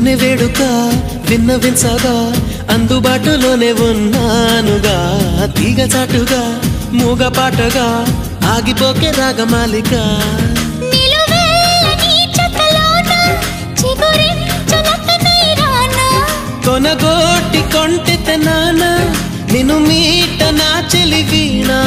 వెన్నే వేడుక విన్నవించగా అందుబాటులోనే ఉన్నానుగా తీగ చాటుగా మూగ పాటగా ఆగిపోకే రాగమాలిక కొనగోటి కొంటె నానా నిన్ను మీట నా చెలివీనా